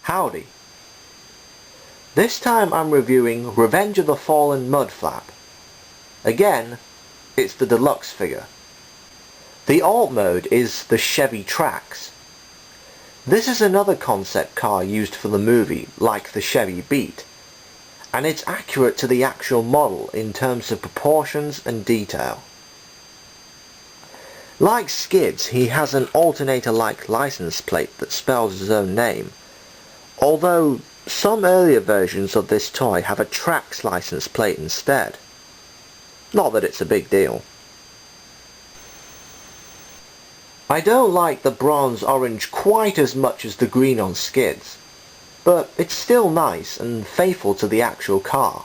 Howdy. This time I'm reviewing Revenge of the Fallen Mudflap. Again, it's the Deluxe figure. The alt mode is the Chevy Trax. This is another concept car used for the movie, like the Chevy Beat, and it's accurate to the actual model in terms of proportions and detail. Like Skids, he has an alternator-like license plate that spells his own name, although some earlier versions of this toy have a Trax license plate instead. Not that it's a big deal. I don't like the bronze orange quite as much as the green on Skids, but it's still nice and faithful to the actual car.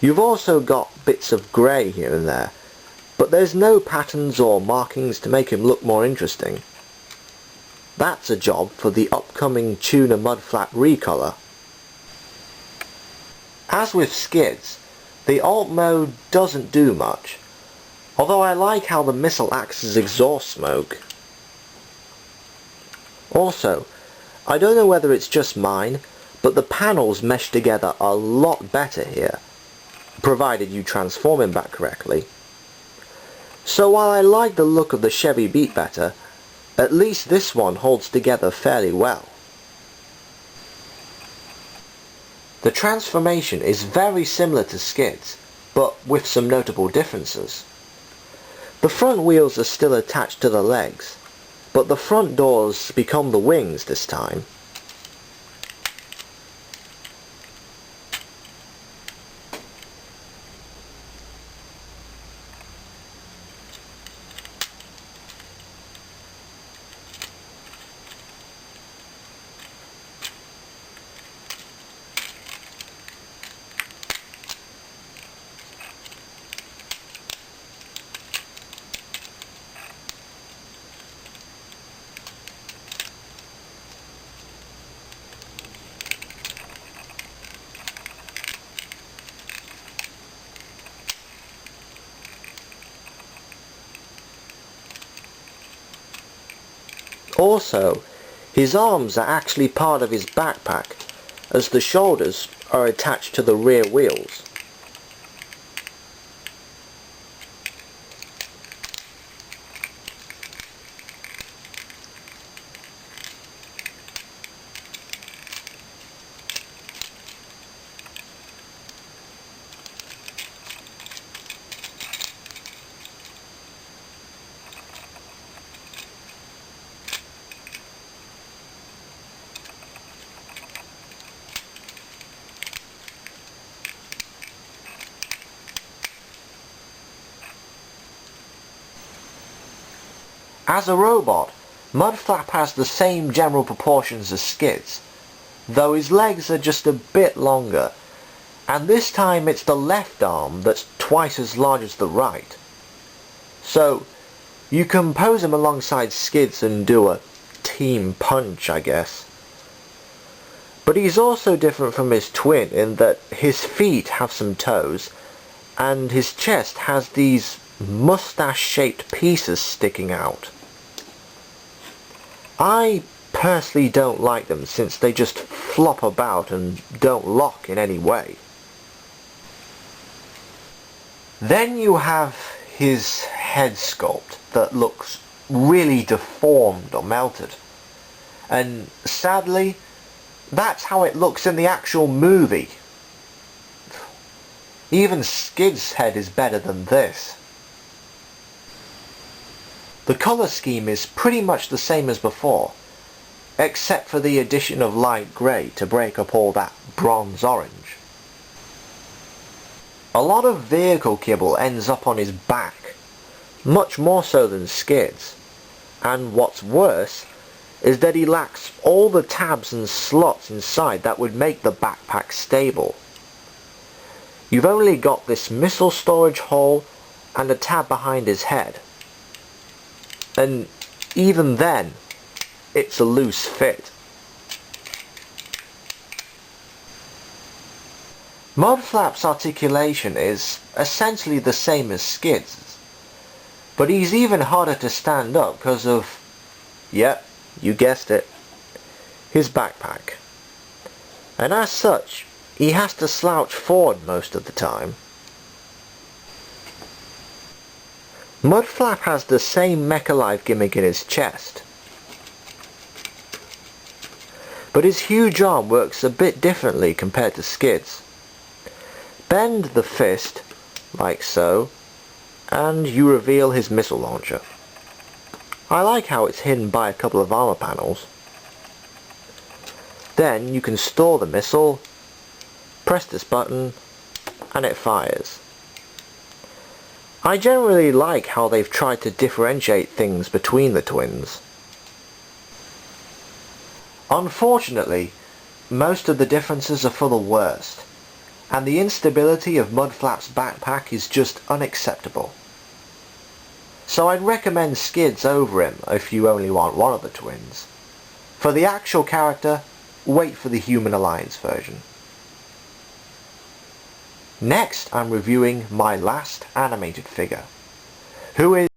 You've also got bits of grey here and there, but there's no patterns or markings to make him look more interesting. That's a job for the upcoming Tuna Mudflap recolor. As with Skids, the alt mode doesn't do much, although I like how the missile acts as exhaust smoke. Also, I don't know whether it's just mine, but the panels mesh together a lot better here, provided you transform him back correctly. So while I like the look of the Chevy Beat better, at least this one holds together fairly well. The transformation is very similar to Skids, but with some notable differences. The front wheels are still attached to the legs, but the front doors become the wings this time. Also, his arms are actually part of his backpack, as the shoulders are attached to the rear wheels. As a robot, Mudflap has the same general proportions as Skids, though his legs are just a bit longer, and this time it's the left arm that's twice as large as the right. So, you can pose him alongside Skids and do a team punch, I guess. But he's also different from his twin in that his feet have some toes, and his chest has these mustache-shaped pieces sticking out. I personally don't like them since they just flop about and don't lock in any way. Then you have his head sculpt that looks really deformed or melted. And sadly, that's how it looks in the actual movie. Even Skid's head is better than this. The colour scheme is pretty much the same as before, except for the addition of light grey to break up all that bronze orange. A lot of vehicle kibble ends up on his back, much more so than Skid's, and what's worse is that he lacks all the tabs and slots inside that would make the backpack stable. You've only got this missile storage hole and a tab behind his head. And even then, it's a loose fit. Mudflap's articulation is essentially the same as Skid's, but he's even harder to stand up because of, yep, you guessed it, his backpack. And as such, he has to slouch forward most of the time. Mudflap has the same Mecha-Life gimmick in his chest, but his huge arm works a bit differently compared to Skid's. Bend the fist, like so, and you reveal his missile launcher. I like how it's hidden by a couple of armor panels. Then you can store the missile, press this button, and it fires. I generally like how they've tried to differentiate things between the twins. Unfortunately, most of the differences are for the worst, and the instability of Mudflap's backpack is just unacceptable. So I'd recommend Skid's over him if you only want one of the twins. For the actual character, wait for the Human Alliance version. Next, I'm reviewing my last animated figure, who is